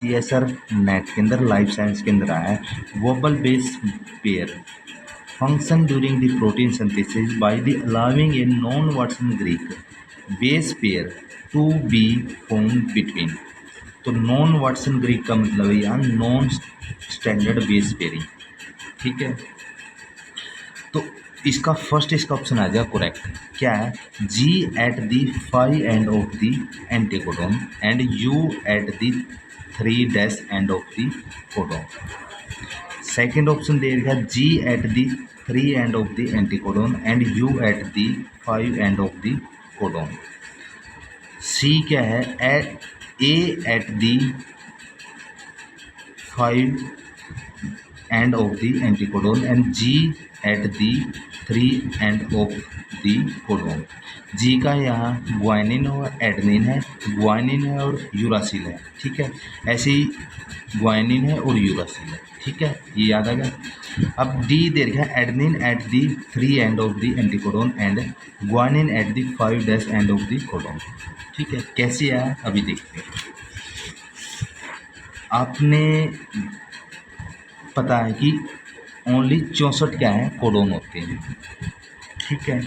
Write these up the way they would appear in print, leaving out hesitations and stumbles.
CSR net के अंदर life science के अंदर आया है wobble base pair function during the protein synthesis by the allowing a non Watson Crick base pair to be formed between. तो non Watson Crick का मतलब है यहाँ नॉन स्टैंडर्ड बेस पेयरिंग। ठीक है, तो इसका फर्स्ट इसका ऑप्शन आ जाएगा करेक्ट। क्या है? G at the 5 end of the anticodon and U at the 3 dash end of the codon. Second option दे रखा G at the 3 end of the anticodon and U at the 5 end of the codon. C क्या है? A at the 5 end of the anticodon and G at the 3 end of the codon. G का यहाँ guanine और adenine है, guanine है और uracil है। ठीक है, ऐसे ही ग्वाइनिन है और यूरासिल है। ठीक है, ये याद आ गया। अब डी दे रखा है adenine eight the 3 end of the anticodon and guanine eight the 5 dash end of the codon. ठीक है, कैसे आया अभी देखते हैं। आपने पता है कि ओनली 64 क्या है कोडोन होते हैं। ठीक है,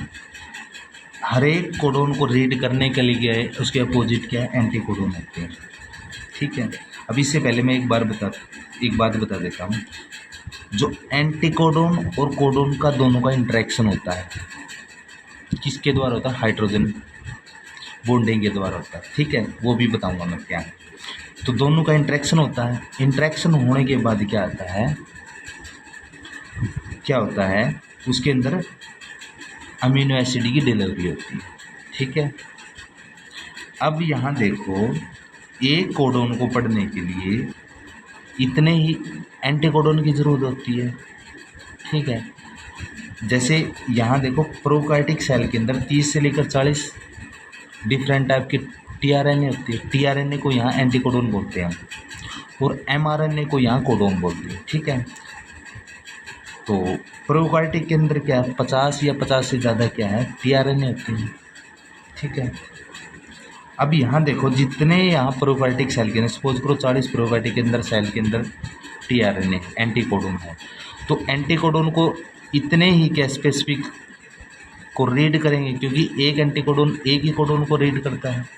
हर एक कोडोन को रीड करने के लिए उसके अपोजिट क्या है? एंटी कोडोन होते हैं। ठीक है, अब इससे पहले मैं एक बात बता देता हूँ। जो एंटी कोडोन और कोडोन का दोनों का इंटरेक्शन होता है किसके द्वारा होता है? हाइड्रोजन बॉन्डिंग के द्वारा होता है। ठीक है, वो भी बताऊंगा मैं क्या है। तो दोनों का इंटरेक्शन होता है। इंटरेक्शन होने के बाद क्या होता है उसके अंदर अमीनो एसिड की डिलीवरी होती है। ठीक है, अब यहाँ देखो एक कोडोन को पढ़ने के लिए इतने ही एंटी कोडोन की ज़रूरत होती है। ठीक है, जैसे यहाँ देखो प्रोकार्योटिक सेल के अंदर 30 से लेकर 40 डिफरेंट टाइप की टीआरएनए होती है। टीआरएनए को यहाँ एंटी कोडोन बोलते हैं और एमआरएनए को यहाँ कोडोन बोलते हैं। ठीक है, तो प्रोकार्योटिक के अंदर क्या है? 50 या 50 से ज़्यादा क्या है? टीआरएनए होते हैं। ठीक है, अब यहाँ देखो जितने यहाँ प्रोकार्योटिक सेल के अंदर सपोज करो 40 प्रोकार्योटिक के अंदर सेल के अंदर टीआरएनए एंटी कोडोन है, तो एंटी कोडोन को इतने ही क्या स्पेसिफिक को रीड करेंगे क्योंकि एक एंटी कोडोन एक ही कोडोन को रीड करता है।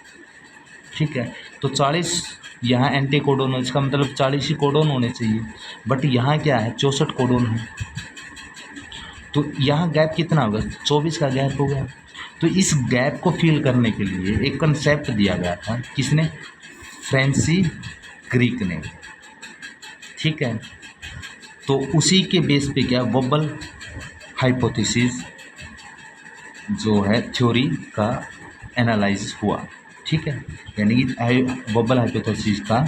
ठीक है, तो 40 यहाँ एंटी कोडोन है, इसका मतलब 40 ही कोडोन होने चाहिए, बट यहाँ क्या है? 64 कोडोन है। तो यहाँ गैप कितना होगा? 24 का गैप होगा। तो इस गैप को फिल करने के लिए एक कंसेप्ट दिया गया था। किसने? फ्रांसिस क्रिक ने। ठीक है, तो उसी के बेस पे क्या वोबल हाइपोथेसिस जो है थ्योरी का एनालाइज हुआ। ठीक है, यानी कि वोबल हाइपोथेसिस का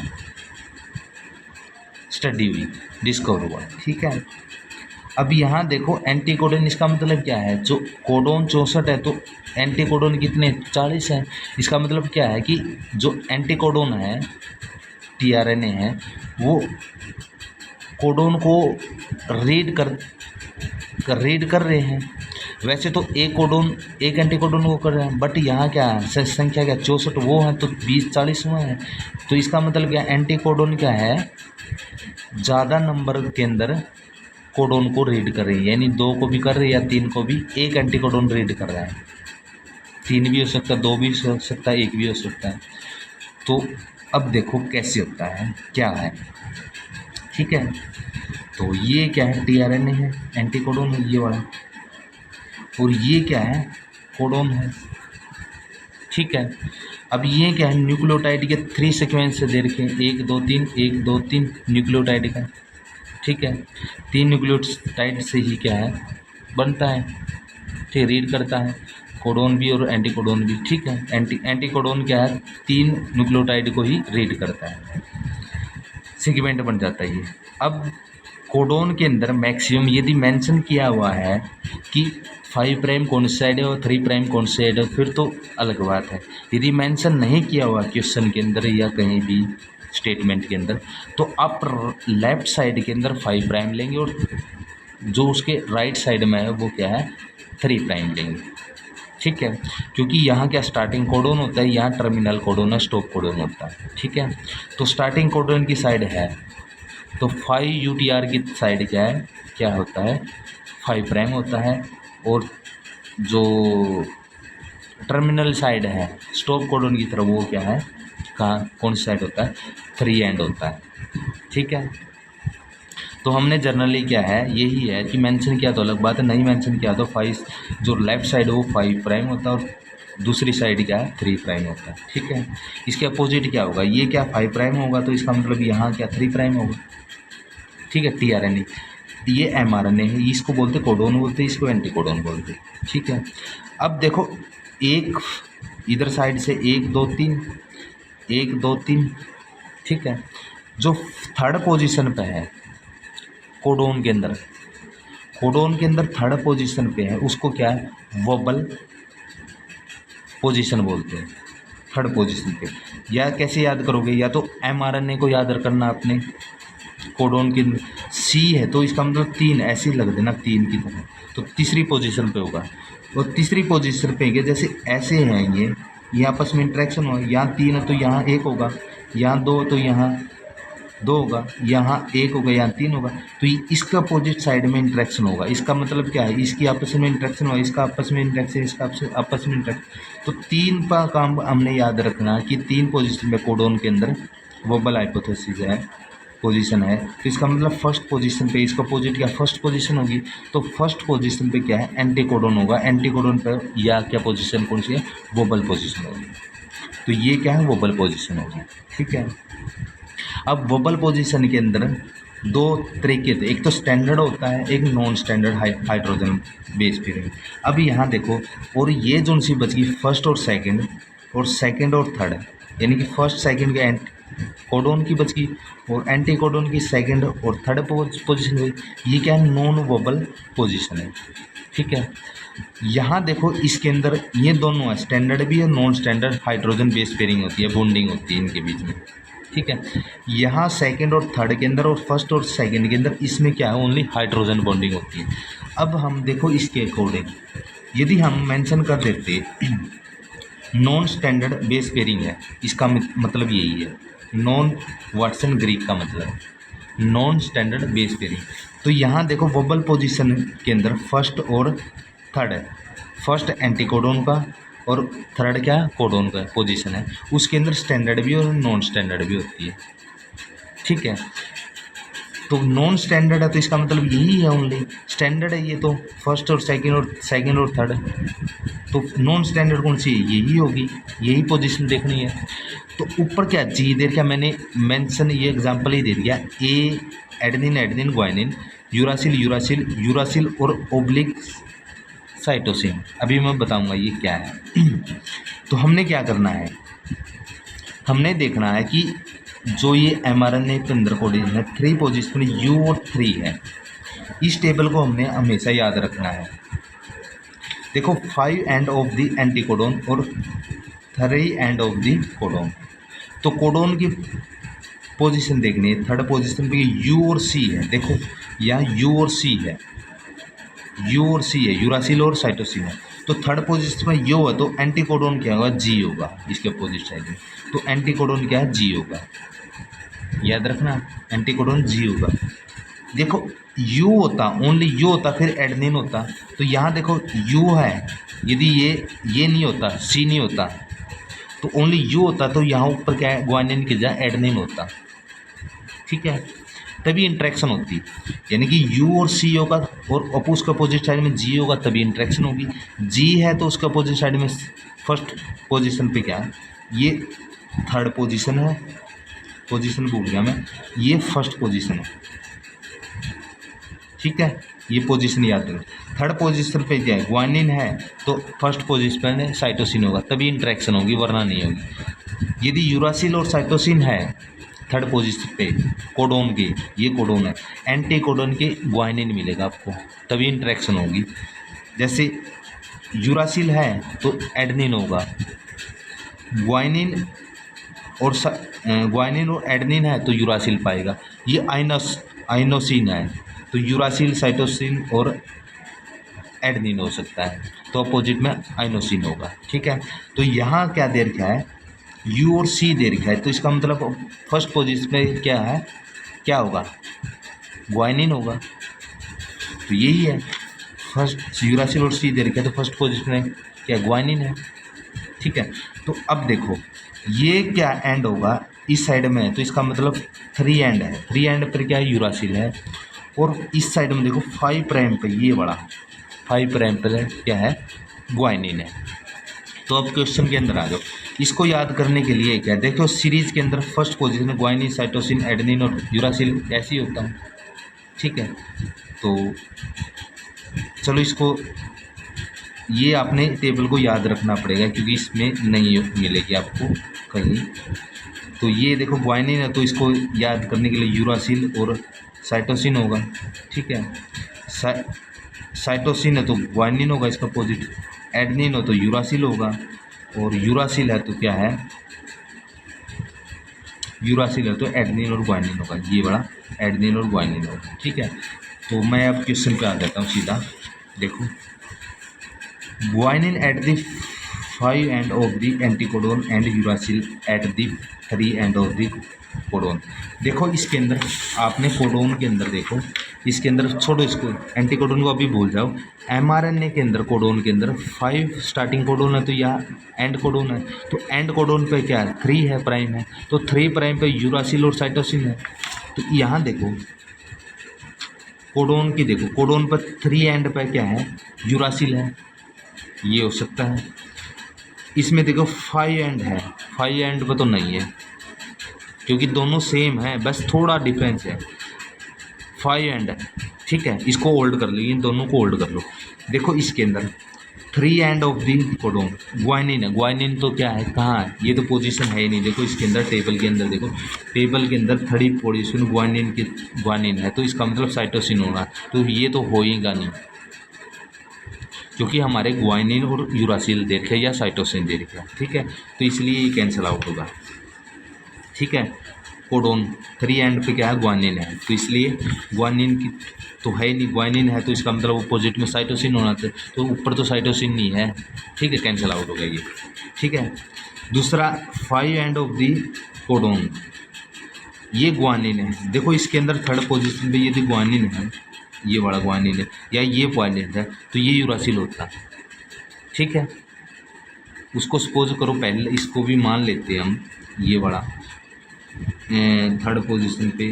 स्टडी हुई, डिस्कवर हुआ। ठीक है, अब यहाँ देखो एंटी कोडोन, इसका मतलब क्या है? जो कोडोन 64 है तो एंटी कोडोन कितने? 40 है। इसका मतलब क्या है कि जो एंटी कोडोन है टीआरएनए है वो कोडोन को रीड कर रहे हैं। वैसे तो एक कोडोन एक एंटी कोडोन को कर रहे हैं, बट यहाँ क्या है? संख्या क्या? 64 वो है तो 20-40 हुए हैं। तो इसका मतलब क्या? एंटी कोडोन क्या है? ज़्यादा नंबर के अंदर कोडोन को रीड कर रही है, यानी 2 को भी कर रही है या 3 को भी। एक एंटी कोडोन रीड कर रहा है, 3 भी हो सकता है, 2 भी हो सकता है, 1 भी हो सकता है। तो अब देखो कैसे होता है, क्या है। ठीक है, तो ये क्या है? टीआरएनए है, एंटी कोडोन है ये वाला, और ये क्या है? कोडोन है। ठीक है, अब ये क्या है? न्यूक्लियोटाइड के 3 सीक्वेंस से दे रखे हैं, 1 2 3 1 2 3 न्यूक्लियोटाइड का। ठीक है, 3 न्यूक्लियोटाइड से ही क्या है? बनता है। ठीक, रीड करता है कोडोन भी और एंटी कोडोन भी। ठीक है, एंटी कोडोन क्या है? 3 न्यूक्लियोटाइड को ही रीड करता है, सीक्वेंट बन जाता है ये। अब कोडोन के अंदर मैक्सिमम यदि मेंशन किया हुआ है कि 5 प्राइम कौन सी साइड है और 3 प्राइम कौन सी साइड है फिर तो अलग बात है। यदि मेंशन नहीं किया हुआ क्वेश्चन के अंदर या कहीं भी स्टेटमेंट के अंदर, तो आप लेफ्ट साइड के अंदर 5 प्राइम लेंगे और जो उसके राइट साइड में है वो क्या है? 3 प्राइम लेंगे। ठीक है, क्योंकि यहाँ क्या स्टार्टिंग कोडोन होता है, यहाँ टर्मिनल कोडोन और स्टॉप कोडोन होता है। ठीक है, तो स्टार्टिंग कोडोन की साइड है तो 5 UTR की साइड क्या है, क्या होता है 5 प्राइम होता है, और जो टर्मिनल साइड है स्टॉप कोडोन की तरफ वो क्या है, कहाँ कौन सी साइड होता है, 3 एंड होता है। ठीक है, तो हमने जनरली क्या है यही है कि मेंशन किया तो अलग बात है, नहीं मेंशन किया तो 5 जो लेफ्ट साइड है वो 5 प्राइम होता है और दूसरी साइड क्या है 3 प्राइम होता है। ठीक है, इसके अपोजिट क्या होगा, ये क्या 5 प्राइम होगा तो इसका मतलब यहाँ क्या 3 प्राइम होगा। ठीक है, tRNA ये mRNA है, इसको बोलते कोडोन बोलते हैं, इसको एंटी कोडोन बोलते हैं। ठीक है, अब देखो एक इधर साइड से 1 2 3 1 2 3। ठीक है, जो थर्ड पोजीशन पे है कोडोन के अंदर, कोडोन के अंदर थर्ड पोजीशन पे है उसको क्या है वोबल पोजीशन बोलते हैं, थर्ड पोजीशन पे। या कैसे याद करोगे, या तो mRNA को याद करना आपने, कोडोन के C है तो इसका मतलब 3 ऐसे ही लग देना 3 की तरह, तो तीसरी पोजीशन पे होगा। और तीसरी पोजीशन पे जैसे ऐसे हैं ये आपस में इंटरेक्शन होगा, यहाँ 3 है तो यहाँ 1 होगा, यहाँ 2 तो यहाँ 2 होगा, यहाँ 1 होगा, यहाँ 3 होगा, तो ये इसका अपोजिट साइड में इंटरेक्शन होगा। इसका मतलब क्या है, इसकी आपस में इंटरेक्शन होगा, इसका आपस में इंटरेक्शन, इसका आपस में इंटरेक्शन। तो 3 का काम हमने याद रखना कि 3 पोजीशन में कोडोन के अंदर वोबल हाइपोथेसिस है, पोजीशन है, तो इसका मतलब फर्स्ट पोजीशन पे इसका अपोजिट क्या फर्स्ट पोजीशन होगी, तो फर्स्ट पोजीशन पे क्या है एंटी कोडोन होगा, एंटी कोडोन पे या क्या पोजीशन कौन सी है वोबल पोजीशन होगी, तो ये क्या है वोबल पोजीशन होगी। ठीक है, अब वोबल पोजीशन के अंदर 2 तरीके थे, एक तो स्टैंडर्ड होता है, एक non standard hydrogen base pairing. अब यहाँ देखो, और ये जो सी बच गई फर्स्ट और सेकंड और थर्ड, यानी कि फर्स्ट सेकंड के कोडोन की बच गई और एंटी कोडोन की सेकंड और थर्ड पोजीशन हुई, ये क्या है नॉन वोबल पोजीशन है। ठीक है, यहाँ देखो इसके अंदर ये दोनों है, स्टैंडर्ड भी है non standard hydrogen base pairing होती है, बॉन्डिंग होती है इनके बीच में। ठीक है, यहाँ सेकंड और थर्ड के अंदर और फर्स्ट और सेकंड के अंदर इसमें क्या है ओनली हाइड्रोजन बॉन्डिंग होती है। अब हम देखो इसके अकॉर्डिंग यदि हम मेंशन कर देते नॉन स्टैंडर्ड बेस पेयरिंग है, इसका मतलब यही है, नॉन वाटसन ग्रीक का मतलब नॉन स्टैंडर्ड बेस पेयरिंग। तो यहाँ देखो वोबल पोजीशन के अंदर फर्स्ट और थर्ड है, फर्स्ट एंटी कोडोन का और थर्ड क्या कोडोन का पोजीशन है, उसके अंदर स्टैंडर्ड भी और नॉन स्टैंडर्ड भी होती है। ठीक है, तो नॉन स्टैंडर्ड है तो इसका मतलब यही है ओनली, स्टैंडर्ड है ये तो फर्स्ट और सेकंड और थर्ड, तो नॉन स्टैंडर्ड कौन सी है यही होगी, यही पोजीशन देखनी है। तो ऊपर क्या जी दे क्या मैंने मेंशन ये एग्जांपल ही दे दिया, ए एडेनिन ग्वाइनिन, यूरासिल और ओब्लिक साइटोसिन। अभी मैं बताऊंगा ये क्या है। तो हमने क्या करना है, हमने देखना है कि जो ये mRNA के अंदर कोडिंग है 3 पोजीशन U और 3 है, इस टेबल को हमने हमेशा याद रखना है। देखो 5 एंड ऑफ द एंटीकोडोन और 3 एंड ऑफ द कोडोन, तो कोडोन की पोजीशन देखनी है, थर्ड पोजीशन पे U और C है, देखो यहाँ U और C है, यूरासिल और साइटोसिन है, तो थर्ड पोजीशन में U है तो एंटीकोडोन क्या होगा G होगा इसके अपोजिट साइड में, तो एंटीकोडोन क्या है G होगा, याद रखना एंटीकोडोन G होगा। देखो U होता ओनली U होता फिर एडेनिन होता, तो यहाँ देखो U है, यदि ये नहीं होता C नहीं होता तो ओनली U होता, तो यहाँ ऊपर क्या है ग्वानिन की जगह एडेनिन होता। ठीक है, तभी इंट्रैक्शन होती, यानी कि U और C होगा और उसका अपोजिट साइड में G होगा तभी इंट्रैक्शन होगी। G है तो उसका अपोजिट साइड में फर्स्ट पोजीशन पे क्या है, ये थर्ड पोजीशन है, पोजीशन भूल गया मैं, ये फर्स्ट पोजीशन है। ठीक है, ये पोजीशन याद रखो। थर्ड पोजीशन पे क्या है ग्वानिन है तो फर्स्ट पोजीशन में साइटोसिन होगा तभी इंट्रैक्शन होगी वरना नहीं होगी। यदि यूरासिल और साइटोसिन है थर्ड पोजीशन पे कोडोन के, ये कोडोन है, एंटी कोडोन के ग्वानिन मिलेगा आपको तभी इंट्रैक्शन होगी। जैसे यूरासिल है तो एडेनिन होगा, ग्वानिन और एडेनिन है तो यूरासिल पाएगा। ये आइनोसिन है तो यूरासिल साइटोसिन और एडनिन हो सकता है, तो अपोजिट में आइनोसिन होगा। ठीक है, तो यहाँ क्या दे रखा है, यू और सी दे रखा है, तो इसका मतलब फर्स्ट पोजिशन में क्या है, क्या होगा, ग्वाइनिन होगा। तो यही है, फर्स्ट यूरासिल और सी दे रखा है, तो फर्स्ट पोजिशन में क्या, ग्वाइनिन है। ठीक है, तो अब देखो ये क्या एंड होगा इस साइड में, तो इसका मतलब 3 एंड है, 3 एंड पर क्या है, यूरासिल है। और इस साइड में देखो 5 प्राइम पे, ये बड़ा 5 प्राइम पर क्या है, ग्वाइनिन है। तो अब क्वेश्चन के अंदर आ जाओ, इसको याद करने के लिए क्या, देखो सीरीज के अंदर फर्स्ट पोजीशन में ग्वाइनिन, साइटोसिन, एडेनिन और यूरासिल ऐसे ही होता है। ठीक है, तो चलो इसको, ये आपने टेबल को याद रखना पड़ेगा क्योंकि इसमें नहीं मिलेगी आपको कहीं। तो ये देखो ग्वाइनिन है, तो इसको याद करने के लिए यूरासिल और साइटोसिन होगा। ठीक है, साइटोसिन है तो ग्वाइनिन होगा इसका अपोजिट, एडेनिन हो तो यूरासिल होगा, और यूरासिल है तो क्या है, यूरासिल है तो एडेनिन और ग्वाइनिन होगा, ये बड़ा एडेनिन और ग्वाइनिन होगा। ठीक है, तो मैं अब क्वेश्चन पे आ जाता हूँ सीधा। देखो guanine at the 5 end of the anticodon and uracil at the 3 end of the codon. देखो इसके अंदर आपने कोडोन के अंदर देखो, इसके अंदर छोड़ो इसको, एंटीकोडोन को अभी भूल जाओ। एमआरएनए के अंदर, कोडोन के अंदर 5 स्टार्टिंग कोडोन है, तो यहाँ एंड कोडोन है, तो एंड कोडोन पे क्या है, 3 है, प्राइम है, तो 3 प्राइम पे यूरासिल और साइटोसिन है। तो यहाँ देखो कोडोन की, देखो कोडोन पर 3 एंड पे क्या है, यूरासिल है, ये हो सकता है। इसमें देखो 5 एंड है, 5 एंड पर तो नहीं है क्योंकि दोनों सेम है, बस थोड़ा डिफरेंस है, 5 एंड है। ठीक है, इसको होल्ड कर लो, इन दोनों को होल्ड कर लो। देखो इसके अंदर 3 end of the codon guanine है, ग्वाइनिन तो क्या है, कहाँ है, ये तो पोजीशन है ही नहीं। देखो इसके अंदर टेबल के अंदर, देखो टेबल के अंदर 3rd पोजीशन ग्वाइनिन की, ग्वाइनिन है, तो इसका मतलब साइटोसिन होगा, तो ये तो होएगा नहीं क्योंकि हमारे ग्वाइनिन और यूरासिल दे रखे या साइटोसिन दे रखे। ठीक है, तो इसलिए ये कैंसिल आउट होगा। ठीक है, कोडोन 3 एंड पे क्या है, ग्वाइनिन है, तो इसलिए ग्वाइनिन की तो है नहीं, ग्वाइनिन है तो इसका मतलब अपोजिट में साइटोसिन होना चाहिए, तो ऊपर तो साइटोसिन नहीं है। ठीक है, कैंसिल आउट हो गया ये। ठीक है, दूसरा 5 एंड ऑफ दी कोडोन, ये ग्वाइनिन है। देखो इसके अंदर 3rd पोजीशन पे यदि ग्वाइनिन है, ये बड़ा ग्वाइनिन है या ये ग्वाइनिन है, तो ये यूरासिल होता है। ठीक है, उसको सपोज करो, पहले इसको भी मान लेते हैं हम, ये बड़ा 3rd पोजीशन पे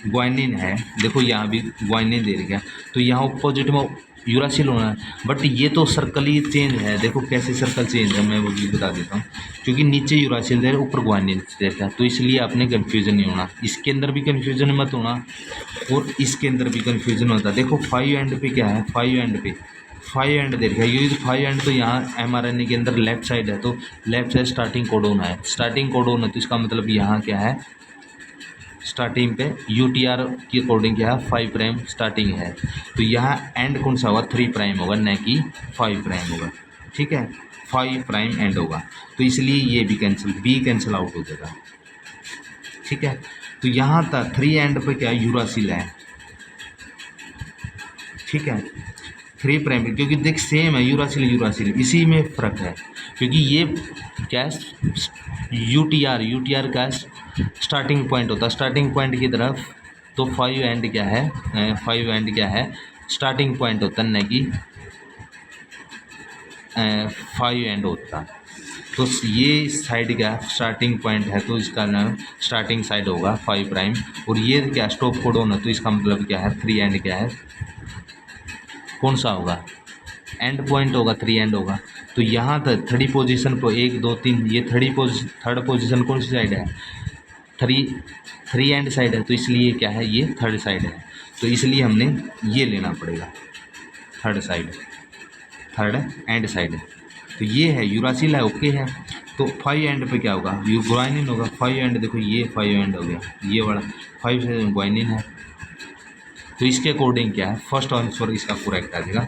ग्वाइनिन है, देखो यहाँ भी ग्वाइनिन दे रखा है, तो यहाँ अपोजिट में यूरासिल होना है, बट ये तो सर्कल ही चेंज है। देखो कैसे सर्कल चेंज है, मैं वो भी बता देता हूँ, क्योंकि नीचे यूरासिल दे ऊपर ग्वाइनिन रहता है, तो इसलिए आपने कन्फ्यूज़न नहीं होना, इसके अंदर भी कन्फ्यूज़न मत होना और इसके अंदर भी कन्फ्यूज़न होता है। देखो 5 एंड पे क्या है, 5 एंड पे 5 एंड दे रखा है, ये 5 एंड तो यहाँ एमआरएनए के अंदर लेफ्ट साइड है, तो लेफ्ट साइड स्टार्टिंग कोडोन है, स्टार्टिंग कोडोन है, तो इसका मतलब यहाँ क्या है, स्टार्टिंग पे यूटीआर के अकॉर्डिंग क्या है, 5 प्राइम स्टार्टिंग है, तो यहाँ एंड कौन सा होगा, 3 प्राइम होगा, न कि 5 प्राइम होगा। ठीक है, 5 प्राइम एंड होगा, तो इसलिए ये भी कैंसिल, बी कैंसिल आउट हो जाएगा। ठीक है, तो यहाँ तक 3 एंड पे क्या यूरासिल है। ठीक है, 3 प्राइम पे, क्योंकि देख सेम है, यूरासिल यूरासिल, इसी में फ़र्क है, क्योंकि ये क्या यूटीआर का स्टार्टिंग पॉइंट होता है, स्टार्टिंग पॉइंट की तरफ, तो 5 एंड क्या है, 5 एंड क्या है, स्टार्टिंग पॉइंट होता है, न कि 5 एंड होता है। तो ये साइड क्या स्टार्टिंग पॉइंट है, तो इसका नाम स्टार्टिंग साइड होगा 5 प्राइम, और ये क्या स्टॉप कोडोन है, तो इसका मतलब क्या है, 3 एंड क्या है, कौन सा होगा, एंड पॉइंट होगा, 3 एंड होगा। तो यहाँ तक 3rd पोजीशन पर 1 2 3, ये 3rd पोजीशन कौन सी साइड है, 3 एंड साइड है, तो इसलिए क्या है, ये 3rd साइड है, तो इसलिए हमने ये लेना पड़ेगा, 3rd side, 3rd and side. तो ये है यूरासिल है, ओके है। तो 5 एंड पे क्या होगा, ग्वाइनिन होगा, 5 एंड, देखो ये 5 एंड हो गया, ये वाला 5 ग्वाइनिन है, तो इसके अकॉर्डिंग क्या है, फर्स्ट आंसर इसका करेक्ट आ जाएगा,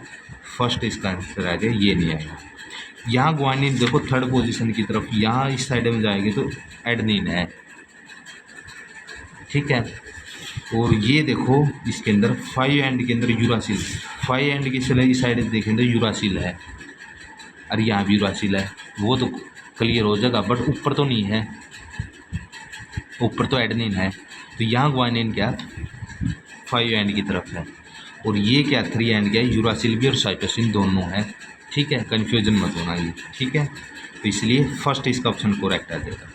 फर्स्ट इसका आंसर आ जाएगा, ये नहीं आएगा। यहाँ ग्वाइनिन देखो 3rd पोजीशन की तरफ, यहाँ इस साइड में जाएगी तो एडेनिन है। ठीक है, और ये देखो इसके अंदर 5 एंड के अंदर यूरासिल, 5 एंड की साइड देखें तो यूरासिल है, और यहाँ भी यूरासिल है, वो तो क्लियर हो जाएगा, बट ऊपर तो नहीं है, ऊपर तो एडेनिन है, तो यहाँ ग्वानिन क्या 5 एंड की तरफ है, और ये क्या 3 एंड क्या है, यूरासिल भी और साइटोसिन दोनों है। ठीक है, कन्फ्यूजन मत होना ये। ठीक है, तो इसलिए फर्स्ट इसका ऑप्शन करेक्ट आ जाएगा।